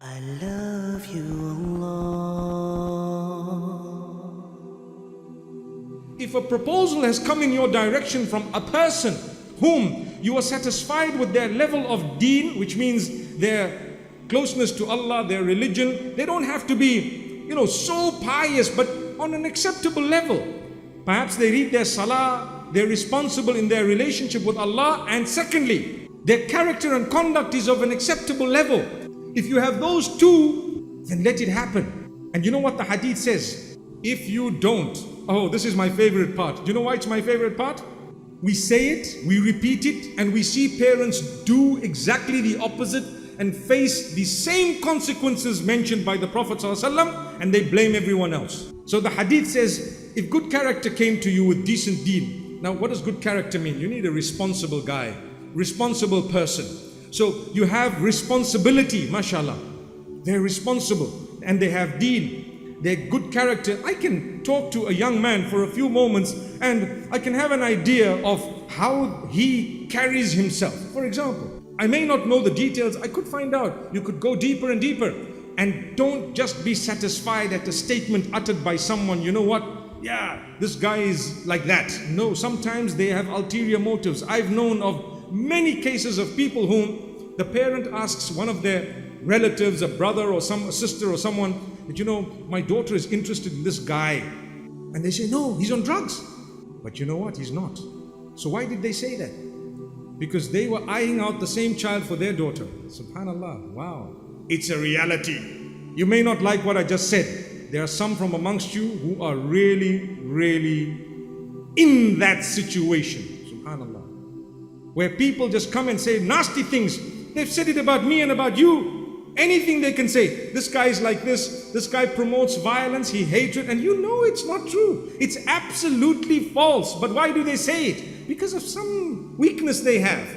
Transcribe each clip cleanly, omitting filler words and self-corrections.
I love you, Allah. If a proposal has come in your direction from a person whom you are satisfied with their level of deen, which means their closeness to Allah, their religion, they don't have to be, so pious, but on an acceptable level. Perhaps they read their salah, they're responsible in their relationship with Allah, and secondly, their character and conduct is of an acceptable level. If you have those two, then let it happen. And you know what the hadith says? If you don't, this is my favorite part. Do you know why it's my favorite part? We say it, we repeat it, and we see parents do exactly the opposite and face the same consequences mentioned by the Prophet ﷺ, and they blame everyone else. So the hadith says, if good character came to you with decent deen. Now what does good character mean? You need a responsible guy, responsible person. So you have responsibility, mashallah. They're responsible and they have deen. They're good character. I can talk to a young man for a few moments and I can have an idea of how he carries himself. For example, I may not know the details. I could find out. You could go deeper and deeper. And don't just be satisfied at a statement uttered by someone, you know what? Yeah, this guy is like that. No, sometimes they have ulterior motives. I've known of many cases of people whom the parent asks one of their relatives, a brother or a sister or someone, that my daughter is interested in this guy. And they say, no, he's on drugs. But you know what? He's not. So why did they say that? Because they were eyeing out the same child for their daughter. Subhanallah, wow. It's a reality. You may not like what I just said. There are some from amongst you who are really, really in that situation. Subhanallah. Where people just come and say nasty things. They've said it about me and about you. Anything they can say. This guy is like this guy promotes violence, he hates it, and you know it's not true. It's absolutely false. But why do they say it? Because of some weakness they have.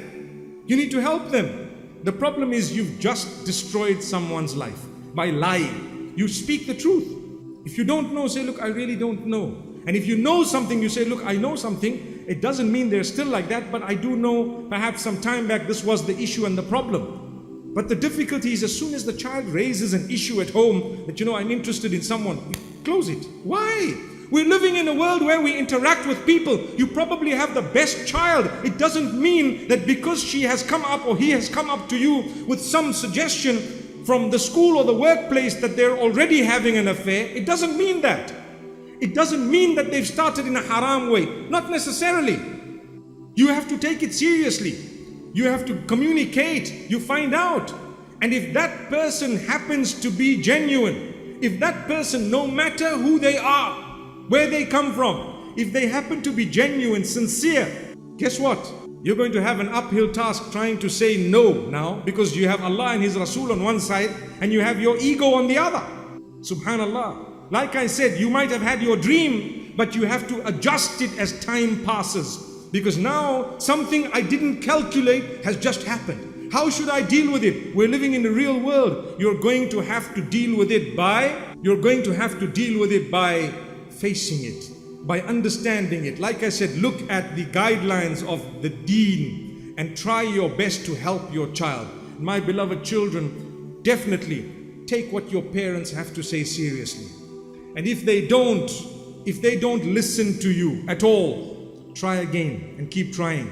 You need to help them. The problem is you've just destroyed someone's life by lying. You speak the truth. If you don't know, say, look, I really don't know. And if you know something, you say, look, I know something. It doesn't mean they're still like that, but I do know perhaps some time back this was the issue and the problem. But the difficulty is as soon as the child raises an issue at home that, I'm interested in someone, close it. Why? We're living in a world where we interact with people. You probably have the best child. It doesn't mean that because she has come up or he has come up to you with some suggestion from the school or the workplace that they're already having an affair. It doesn't mean that. It doesn't mean that they've started in a haram way. Not necessarily. You have to take it seriously. You have to communicate. You find out. And if that person happens to be genuine, if that person, no matter who they are, where they come from, if they happen to be genuine, sincere, guess what? You're going to have an uphill task trying to say no now, because you have Allah and His Rasul on one side and you have your ego on the other. Subhanallah. Like I said, you might have had your dream, but you have to adjust it as time passes. Because now something I didn't calculate has just happened. How should I deal with it? We're living in the real world. You're going to have to deal with it by facing it, by understanding it. Like I said, look at the guidelines of the deen and try your best to help your child. My beloved children, definitely take what your parents have to say seriously. And if they don't listen to you at all, try again and keep trying.